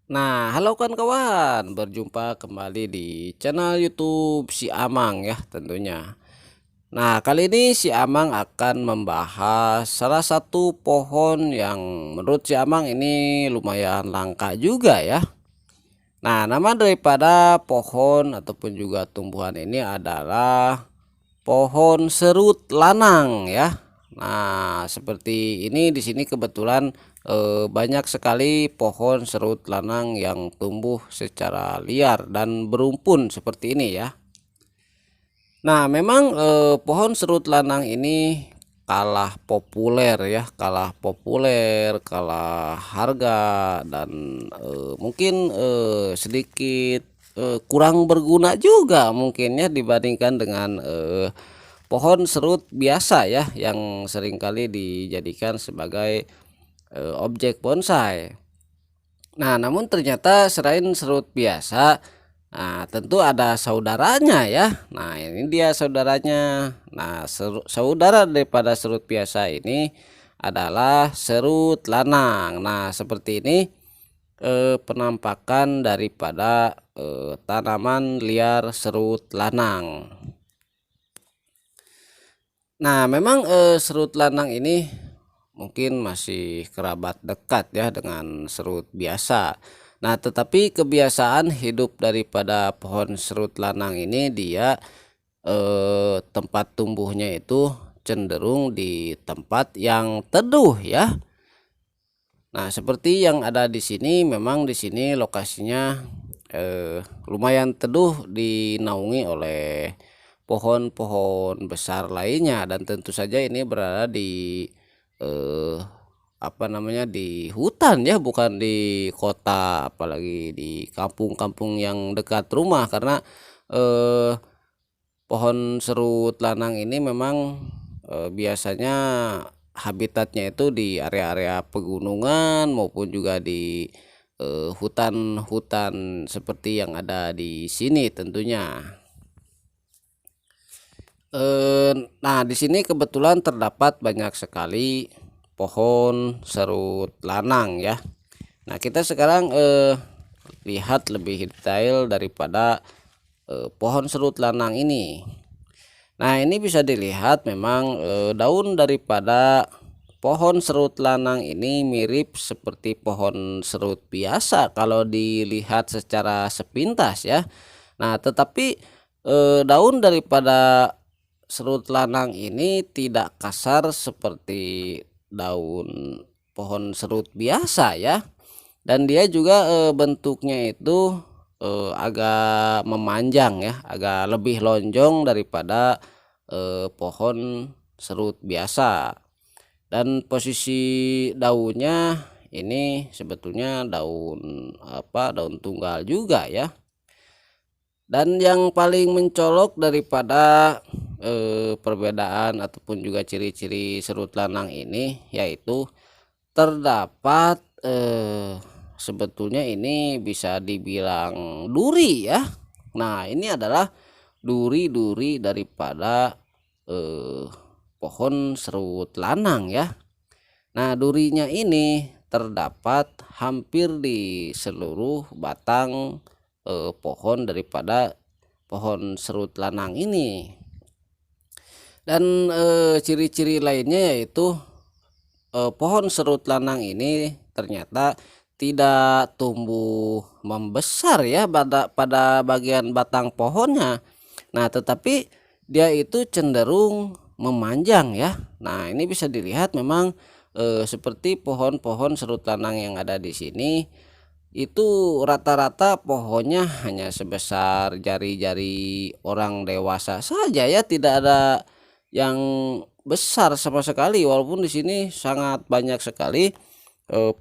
Nah, halo kawan-kawan, berjumpa kembali di channel YouTube Si Amang ya tentunya. Nah, kali ini Si Amang akan membahas salah satu pohon yang menurut Si Amang ini lumayan langka juga ya. Nah, nama daripada pohon ataupun juga tumbuhan ini adalah pohon serut lanang ya. Nah, seperti ini di sini kebetulan banyak sekali pohon serut lanang yang tumbuh secara liar dan berumpun seperti ini ya. Nah, memang pohon serut lanang ini kalah populer ya, kalah populer, kalah harga dan mungkin sedikit kurang berguna juga mungkin ya dibandingkan dengan pohon serut biasa ya yang seringkali dijadikan sebagai objek bonsai. Nah, namun ternyata selain serut biasa, nah tentu ada saudaranya ya. Nah, ini dia saudaranya. Nah, saudara daripada serut biasa ini adalah serut lanang. Nah, seperti ini penampakan daripada tanaman liar serut lanang. Nah, memang serut lanang ini mungkin masih kerabat dekat ya dengan serut biasa. Nah, tetapi kebiasaan hidup daripada pohon serut lanang ini dia tempat tumbuhnya itu cenderung di tempat yang teduh ya. Nah, seperti yang ada di sini memang di sini lokasinya lumayan teduh dinaungi oleh pohon-pohon besar lainnya dan tentu saja ini berada di eh, apa namanya di hutan ya bukan di kota apalagi di kampung-kampung yang dekat rumah karena eh, pohon serut lanang ini memang biasanya habitatnya itu di area-area pegunungan maupun juga di hutan-hutan seperti yang ada di sini tentunya. Nah, di sini kebetulan terdapat banyak sekali pohon serut lanang ya. Nah, kita sekarang lihat lebih detail daripada pohon serut lanang ini. Nah, ini bisa dilihat memang daun daripada pohon serut lanang ini mirip seperti pohon serut biasa kalau dilihat secara sepintas ya. Nah, tetapi daun daripada serut lanang ini tidak kasar seperti daun pohon serut biasa ya. Dan dia juga bentuknya itu agak memanjang ya, agak lebih lonjong daripada pohon serut biasa. Dan posisi daunnya ini sebetulnya daun daun tunggal juga ya. Dan yang paling mencolok daripada perbedaan ataupun juga ciri-ciri serut lanang ini yaitu terdapat sebetulnya ini bisa dibilang duri ya. Nah, ini adalah duri-duri daripada pohon serut lanang ya. Nah, durinya ini terdapat hampir di seluruh batang pohon daripada pohon serut lanang ini. Dan ciri-ciri lainnya yaitu pohon serut lanang ini ternyata tidak tumbuh membesar ya pada bagian batang pohonnya. Nah, tetapi dia itu cenderung memanjang ya. Nah, ini bisa dilihat memang seperti pohon-pohon serut lanang yang ada di sini itu rata-rata pohonnya hanya sebesar jari-jari orang dewasa saja ya, tidak ada yang besar sama sekali walaupun di sini sangat banyak sekali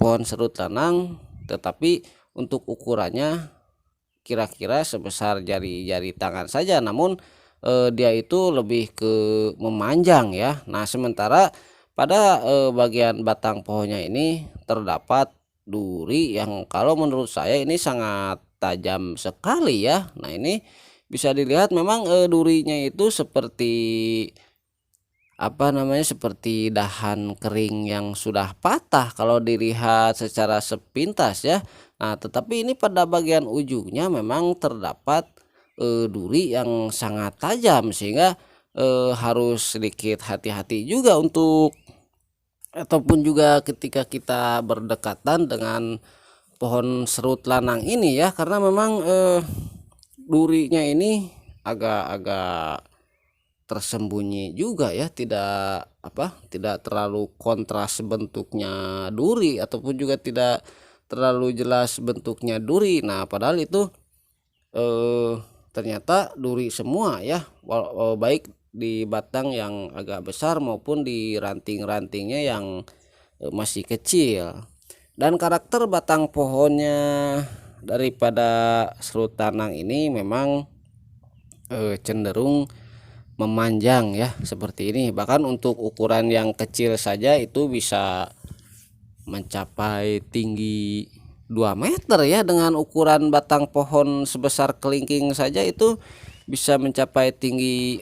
pohon serut lanang tetapi untuk ukurannya kira-kira sebesar jari-jari tangan saja namun dia itu lebih ke memanjang ya. Nah, sementara pada bagian batang pohonnya ini terdapat duri yang kalau menurut saya ini sangat tajam sekali ya. Nah, ini bisa dilihat memang durinya itu seperti apa namanya, seperti dahan kering yang sudah patah kalau dilihat secara sepintas ya. Nah, tetapi ini pada bagian ujungnya memang terdapat, duri yang sangat tajam sehingga, harus sedikit hati-hati juga untuk ataupun juga ketika kita berdekatan dengan pohon serut lanang ini ya, karena memang, durinya ini agak-agak tersembunyi juga ya, tidak terlalu kontras bentuknya duri ataupun juga tidak terlalu jelas bentuknya duri. Nah, padahal itu ternyata duri semua ya, baik di batang yang agak besar maupun di ranting-rantingnya yang masih kecil. Dan karakter batang pohonnya daripada serut lanang ini memang cenderung memanjang ya, seperti ini. Bahkan untuk ukuran yang kecil saja itu bisa mencapai tinggi 2 meter ya, dengan ukuran batang pohon sebesar kelingking saja itu bisa mencapai tinggi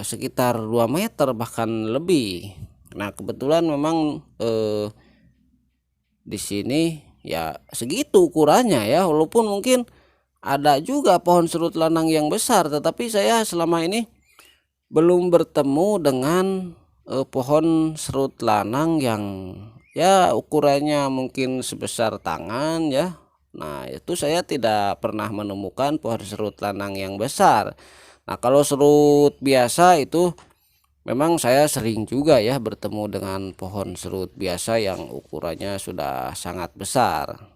sekitar 2 meter bahkan lebih. Nah, kebetulan memang di sini ya segitu ukurannya ya, walaupun mungkin ada juga pohon serut lanang yang besar, tetapi saya selama ini belum bertemu dengan pohon serut lanang yang ya ukurannya mungkin sebesar tangan ya. Nah, itu saya tidak pernah menemukan pohon serut lanang yang besar. Nah, kalau serut biasa itu memang saya sering juga ya bertemu dengan pohon serut biasa yang ukurannya sudah sangat besar.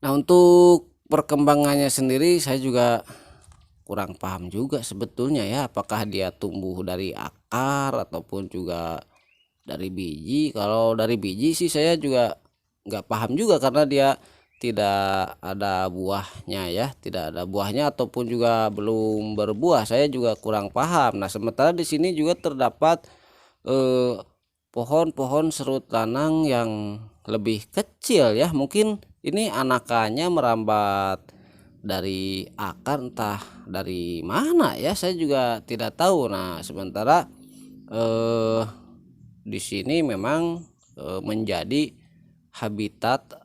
Nah, untuk perkembangannya sendiri saya juga kurang paham juga sebetulnya ya, apakah dia tumbuh dari akar ataupun juga dari biji. Kalau dari biji sih saya juga nggak paham juga, karena dia tidak ada buahnya ya, tidak ada buahnya ataupun juga belum berbuah, saya juga kurang paham. Nah, sementara di sini juga terdapat eh, pohon-pohon serut lanang yang lebih kecil ya, mungkin ini anakannya merambat dari akar, entah dari mana ya, saya juga tidak tahu. Nah, sementara eh di sini memang menjadi habitat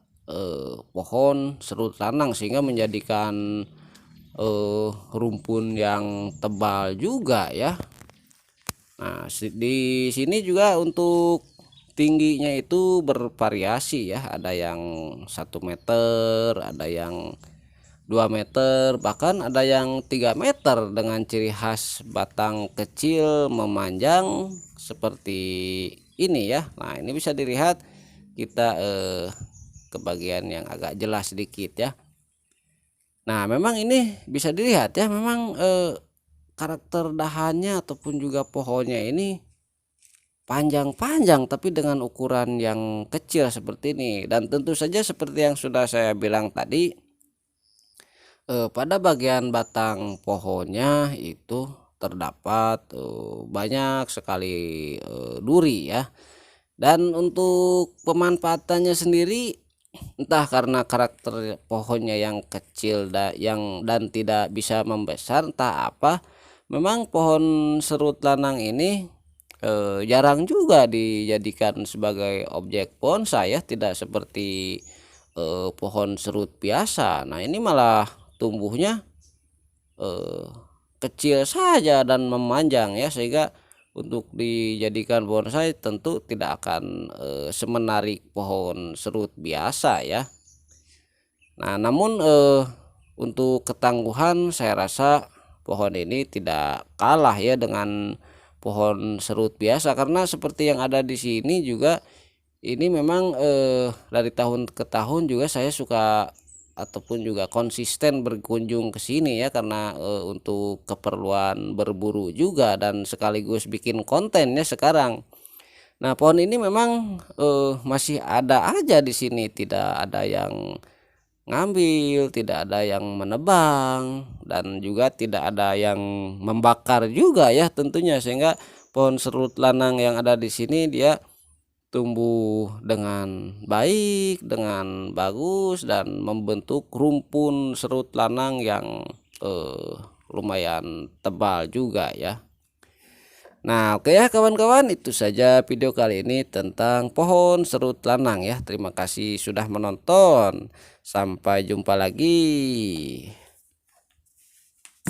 pohon serut lanang, sehingga menjadikan rumpun yang tebal juga ya. Nah, di sini juga untuk tingginya itu bervariasi ya, ada yang 1 meter, ada yang 2 meter, bahkan ada yang 3 meter, dengan ciri khas batang kecil memanjang seperti ini ya. Nah, ini bisa dilihat kita ke bagian yang agak jelas sedikit ya. Nah, memang ini bisa dilihat ya, memang karakter dahannya ataupun juga pohonnya ini panjang-panjang tapi dengan ukuran yang kecil seperti ini. Dan tentu saja seperti yang sudah saya bilang tadi, pada bagian batang pohonnya itu terdapat banyak sekali duri ya. Dan untuk pemanfaatannya sendiri, entah karena karakter pohonnya yang kecil dan tidak bisa membesar, entah apa, memang pohon serut lanang ini jarang juga dijadikan sebagai objek bonsai ya, tidak seperti pohon serut biasa. Nah, ini malah tumbuhnya eh, kecil saja dan memanjang ya, sehingga untuk dijadikan bonsai tentu tidak akan semenarik pohon serut biasa ya. Nah, namun untuk ketangguhan saya rasa pohon ini tidak kalah ya dengan pohon serut biasa, karena seperti yang ada di sini juga, ini memang dari tahun ke tahun juga saya suka ataupun juga konsisten berkunjung ke sini ya, karena untuk keperluan berburu juga dan sekaligus bikin kontennya sekarang. Nah, pohon ini memang masih ada aja di sini, tidak ada yang ngambil, tidak ada yang menebang, dan juga tidak ada yang membakar juga ya tentunya, sehingga pohon serut lanang yang ada di sini dia tumbuh dengan baik, dengan bagus, dan membentuk rumpun serut lanang yang lumayan tebal juga ya. Nah, oke ya kawan-kawan, itu saja video kali ini tentang pohon serut lanang ya. Terima kasih sudah menonton. Sampai jumpa lagi.